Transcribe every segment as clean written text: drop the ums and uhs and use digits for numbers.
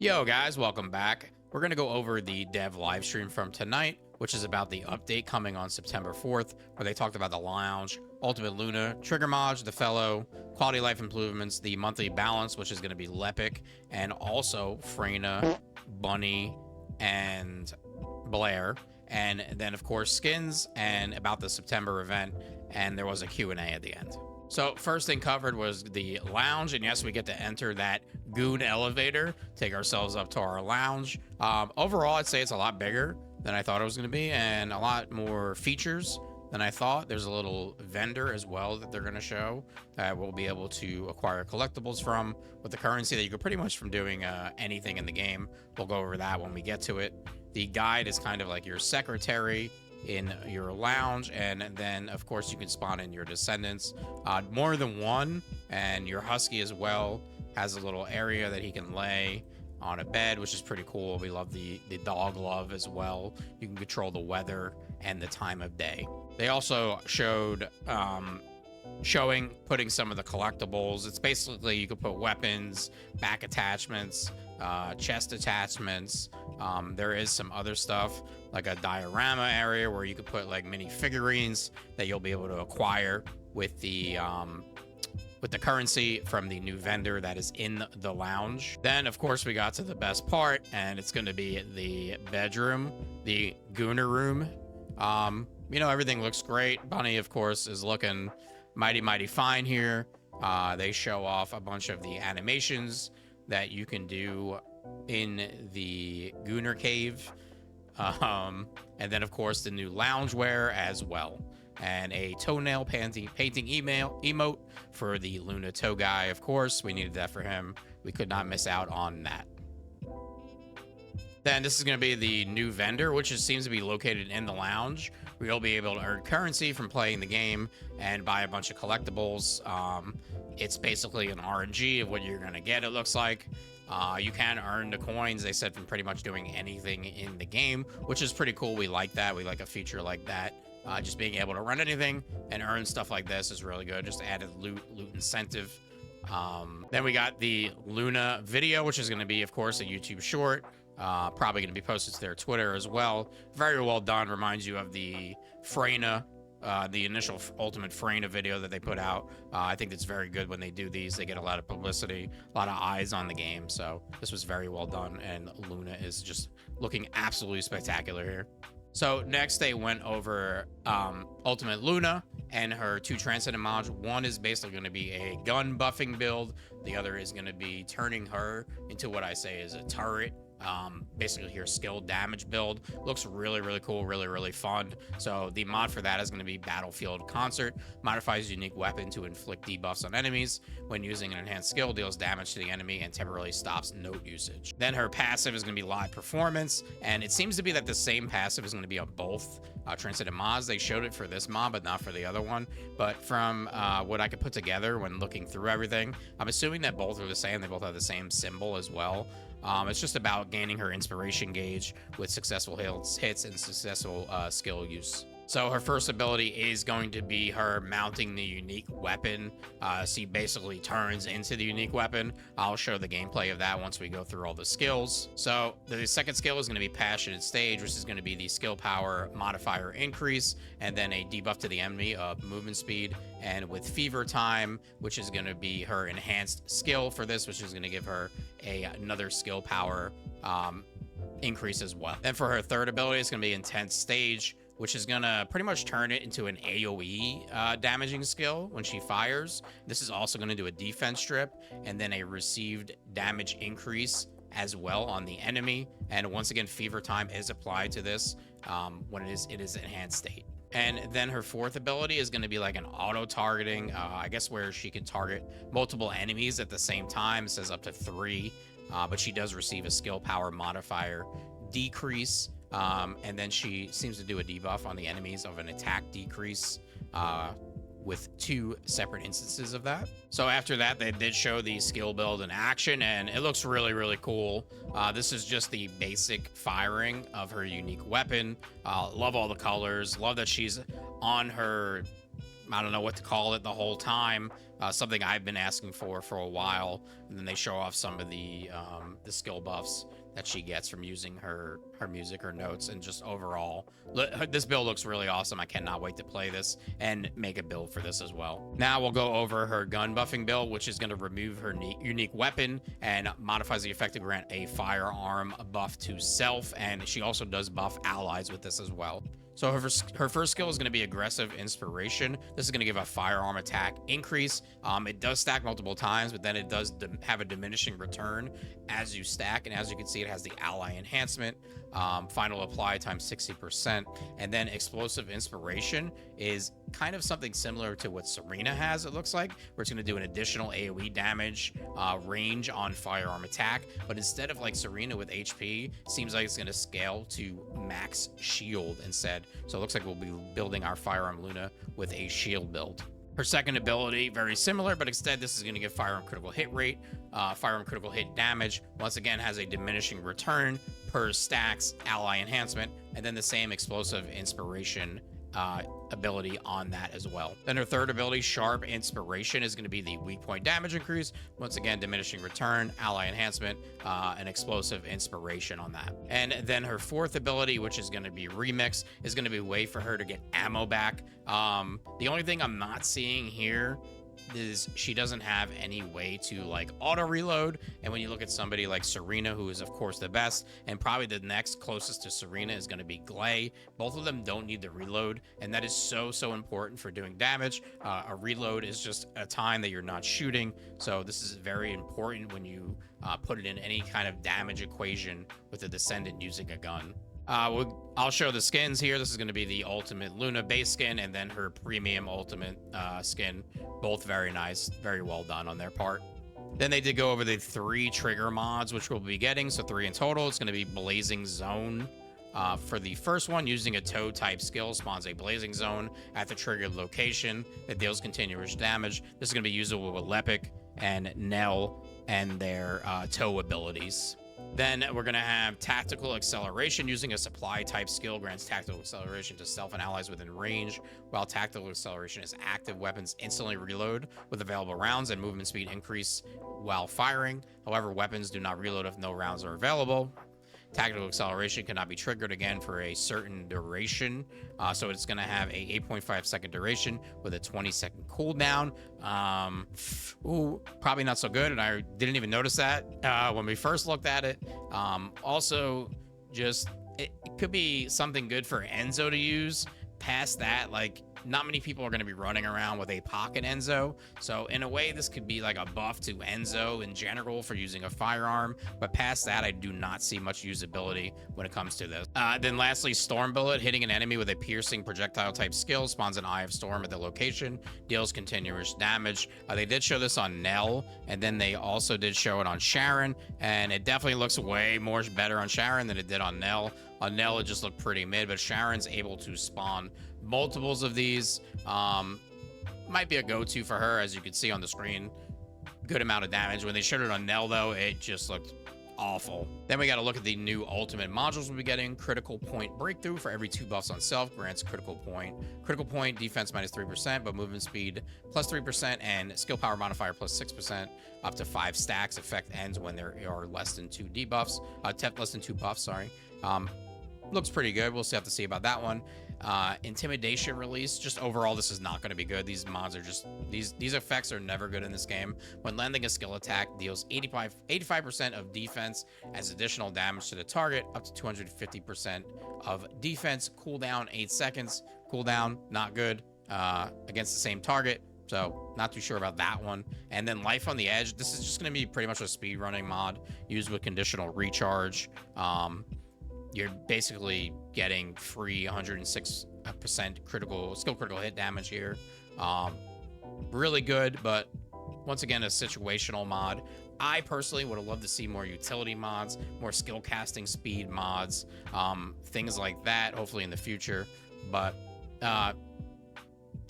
Yo guys, welcome back. We're going to go over the dev live stream from tonight, which is about the update coming on September 4th, where they talked about the lounge, Ultimate Luna, Trigger Mod, the Fellow, quality life improvements, the monthly balance, which is going to be Lepic, and also Freyna, Bunny, and Blair. And then, of course, skins and about the September event. And there was a Q&A at the end. So first thing covered was the lounge, and yes, we get to enter that goon elevator, take ourselves up to our lounge. Overall, I'd say it's a lot bigger than I thought it was going to be, and a lot more features than I thought. There's a little vendor as well that they're going to show that we'll be able to acquire collectibles from with the currency that you could pretty much from doing anything in the game. We'll go over that when we get to it. The guide is kind of like your secretary in your lounge, and then of course you can spawn in your descendants, more than one, and your Husky as well has a little area that he can lay on a bed, which is pretty cool. We love the dog love as well. You can control the weather and the time of day. They also showed putting some of the collectibles. It's basically you could put weapons, back attachments, chest attachments. There is some other stuff like a diorama area where you could put like mini figurines that you'll be able to acquire with the currency from the new vendor that is in the lounge. Then of course we got to the best part, and it's going to be the bedroom, the Gooner room. Everything looks great. Bunny of course is looking mighty fine here. They show off a bunch of the animations that you can do in the Gooner cave, and then of course the new loungewear as well, and a toenail painting emote for the Luna toe guy. Of course we needed that for him. We could not miss out on that. Then this is going to be the new vendor, which seems to be located in the lounge. We'll be able to earn currency from playing the game and buy a bunch of collectibles. It's basically an RNG of what you're going to get, it looks like. You can earn the coins, they said, from pretty much doing anything in the game, which is pretty cool. We like that. We like a feature like that. Just being able to run anything and earn stuff like this is really good. Just added loot incentive. Then we got the Luna video, which is going to be, of course, a YouTube short. Probably going to be posted to their Twitter as well. Very well done. Reminds you of the Freyna, the initial Ultimate Freyna video that they put out. I think it's very good when they do these. They get a lot of publicity, a lot of eyes on the game. So this was very well done, and Luna is just looking absolutely spectacular here. So next they went over Ultimate Luna and her two Transcendent mods. One is basically going to be a gun buffing build. The other is going to be turning her into what I say is a turret. Basically your skill damage build. Looks really cool, really fun. So the mod for that is going to be Battlefield Concert. Modifies unique weapon to inflict debuffs on enemies. When using an enhanced skill, deals damage to the enemy and temporarily stops note usage. Then her passive is going to be Live Performance, and it seems to be that the same passive is going to be on both Transcendent mods. They showed it for this mod but not for the other one. But from what I could put together when looking through everything, I'm assuming that both are the same. They both have the same symbol as well. It's just about gaining her inspiration gauge with successful hits and successful skill use. So her first ability is going to be her mounting the unique weapon. She basically turns into the unique weapon. I'll show the gameplay of that once we go through all the skills. So the second skill is going to be Passionate Stage, which is going to be the skill power modifier increase, and then a debuff to the enemy of movement speed. And with Fever Time, which is going to be her enhanced skill for this, which is going to give her another skill power increase as well. Then for her third ability, it's going to be Intense Stage, which is going to pretty much turn it into an AoE damaging skill when she fires. This is also going to do a defense strip and then a received damage increase as well on the enemy. And once again, Fever Time is applied to this when it is enhanced state. And then her fourth ability is going to be like an auto targeting, I guess, where she can target multiple enemies at the same time. It says up to 3, but she does receive a skill power modifier decrease. And then she seems to do a debuff on the enemies of an attack decrease with 2 separate instances of that. So after that, they did show the skill build in action, and it looks really cool. This is just the basic firing of her unique weapon. Love all the colors. Love that she's on her I don't know what to call it the whole time. Something I've been asking for a while, and then they show off some of the skill buffs that she gets from using her music, her notes, and just overall, this build looks really awesome. I cannot wait to play this and make a build for this as well. Now we'll go over her gun buffing build, which is going to remove her unique weapon and modifies the effect to grant a firearm buff to self, and she also does buff allies with this as well. So her first skill is going to be Aggressive Inspiration. This is going to give a firearm attack increase. It does stack multiple times, but then it does have a diminishing return as you stack. And as you can see, it has the ally enhancement, final apply times 60%. And then Explosive Inspiration is kind of something similar to what Serena has, it looks like, where it's going to do an additional AoE damage range on firearm attack. But instead of like Serena with HP, seems like it's going to scale to max shield instead. So it looks like we'll be building our Firearm Luna with a shield build. Her second ability, very similar, but instead this is going to give firearm critical hit rate, firearm critical hit damage. Once again, has a diminishing return per stacks, ally enhancement, and then the same Explosive Inspiration ability on that as well. Then her third ability, Sharp Inspiration, is going to be the weak point damage increase. Once again, diminishing return, ally enhancement, and Explosive Inspiration on that. And then her fourth ability, which is going to be Remix, is going to be a way for her to get ammo back. The only thing I'm not seeing here is she doesn't have any way to like auto reload. And when you look at somebody like Serena, who is of course the best, and probably the next closest to Serena is going to be Glay, both of them don't need the reload, and that is so important for doing damage. A reload is just a time that you're not shooting, so this is very important when you put it in any kind of damage equation with a Descendant using a gun. I'll show the skins here. This is going to be the Ultimate Luna base skin and then her Premium Ultimate skin. Both very nice, very well done on their part. Then they did go over the 3 trigger mods, which we'll be getting. So 3 in total. It's going to be Blazing Zone. For the first one, using a toe type skill spawns a blazing zone at the triggered location that deals continuous damage. This is going to be usable with Lepic and Nell and their toe abilities. Then we're going to have Tactical Acceleration. Using a supply type skill grants tactical acceleration to self and allies within range. While tactical acceleration is active, weapons instantly reload with available rounds and movement speed increase while firing. However, weapons do not reload if no rounds are available. Tactical acceleration cannot be triggered again for a certain duration. So it's going to have a 8.5 second duration with a 20-second cooldown. Probably not so good, and I didn't even notice that when we first looked at it. Also, just it could be something good for Enzo to use. Past that, like, not many people are going to be running around with a pocket Enzo. So in a way, this could be like a buff to Enzo in general for using a firearm. But past that, I do not see much usability when it comes to this. Then lastly, Storm Bullet. Hitting an enemy with a piercing projectile type skill spawns an Eye of Storm at the location, deals continuous damage. They did show this on Nell, and then they also did show it on Sharon. And it definitely looks way more better on Sharon than it did on Nell. On Nell, it just looked pretty mid, but Sharon's able to spawn multiples of these. Might be a go-to for her, as you can see on the screen. Good amount of damage. When they showed it on Nell, though, it just looked awful. Then we got to look at the new ultimate modules we'll be getting. Critical Point Breakthrough. For every 2 buffs on self, grants critical point. Critical point defense minus 3%, but movement speed plus 3%, and skill power modifier plus 6%, up to 5 stacks. Effect ends when there are less than 2 debuffs. Less than 2 buffs, sorry. Looks pretty good. We'll have to see about that one. Intimidation release. Just overall, this is not going to be good. These mods are just these effects are never good in this game. When landing a skill attack, deals 85% of defense as additional damage to the target, up to 250% of defense. Cooldown 8 seconds. Cooldown not good against the same target. So not too sure about that one. And then Life on the Edge. This is just going to be pretty much a speed running mod used with conditional recharge. You're basically getting free 106% skill critical hit damage here. Really good, but once again, a situational mod. I personally would have loved to see more utility mods, more skill casting speed mods, things like that, hopefully in the future. But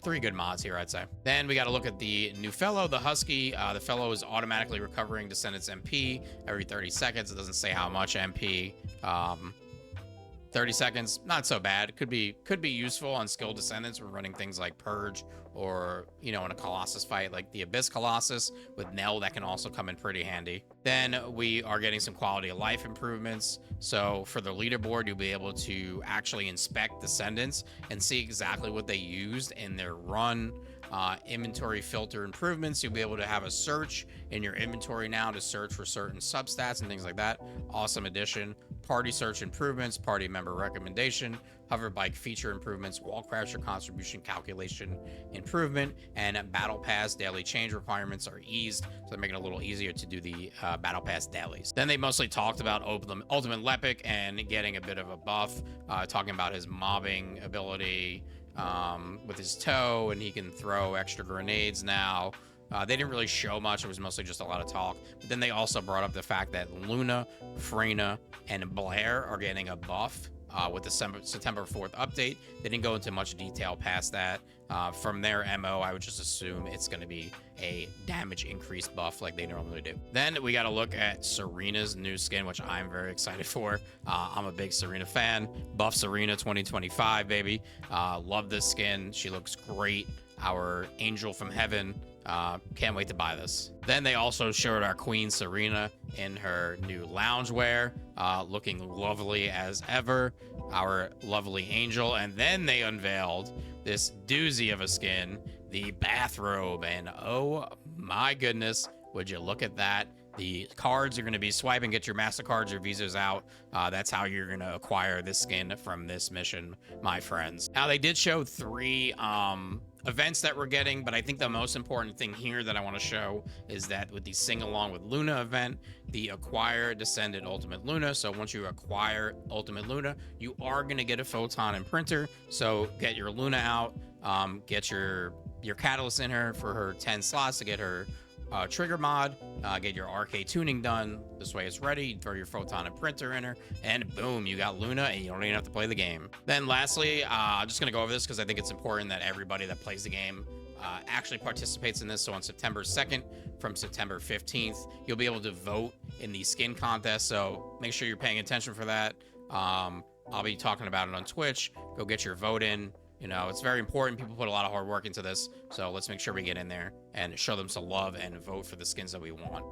3 good mods here, I'd say. Then we got to look at the new fellow, the Husky. The fellow is automatically recovering Descendant's MP every 30 seconds. It doesn't say how much MP. 30 seconds, not so bad. Could be useful on skilled descendants when running things like Purge, or, you know, in a Colossus fight like the Abyss Colossus with Nell, that can also come in pretty handy. Then we are getting some quality of life improvements. So for the leaderboard, you'll be able to actually inspect descendants and see exactly what they used in their run. Inventory filter improvements, you'll be able to have a search in your inventory now to search for certain substats and things like that. Awesome addition. Party search improvements, party member recommendation, hover bike feature improvements, wall crasher contribution calculation improvement, and battle pass daily change requirements are eased, so they're making it a little easier to do the battle pass dailies. Then they mostly talked about Ultimate Lepic and getting a bit of a buff, talking about his mobbing ability with his toe, and he can throw extra grenades now. They didn't really show much. It was mostly just a lot of talk. But then they also brought up the fact that Luna, Freyna, and Blair are getting a buff with the September 4th update. They didn't go into much detail past that. From their MO, I would just assume it's going to be a damage increase buff like they normally do. Then we got to look at Serena's new skin, which I'm very excited for. I'm a big Serena fan. Buff Serena 2025, baby. Love this skin. She looks great. Our angel from heaven. Can't wait to buy this. Then they also showed our Queen Serena in her new loungewear, looking lovely as ever. Our lovely angel. And then they unveiled this doozy of a skin, the bathrobe. And oh my goodness, would you look at that? The cards are going to be swiping, get your MasterCards or Visas out. That's how you're going to acquire this skin from this mission, my friends. Now, they did show 3 events that we're getting, but I think the most important thing here that I want to show is that with the Sing Along with Luna event, the Acquire Descendant Ultimate Luna. So once you acquire Ultimate Luna, you are going to get a Photon Imprinter. So get your Luna out, get your Catalyst in her for her 10 slots to get her trigger mod, get your RK tuning done. This way it's ready. Throw your Photon Imprinter in her, and boom, you got Luna, and you don't even have to play the game. Then lastly, I'm just gonna go over this because I think it's important that everybody that plays the game actually participates in this. So on September 2nd, from September 15th, you'll be able to vote in the skin contest. So make sure you're paying attention for that. I'll be talking about it on Twitch. Go get your vote in. You know, it's very important. People put a lot of hard work into this. So let's make sure we get in there and show them some love and vote for the skins that we want.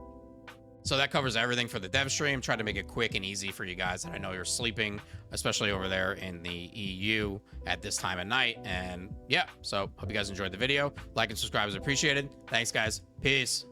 So that covers everything for the dev stream. Try to make it quick and easy for you guys. And I know you're sleeping, especially over there in the EU at this time of night. And yeah, so hope you guys enjoyed the video. Like and subscribe is appreciated. Thanks, guys. Peace.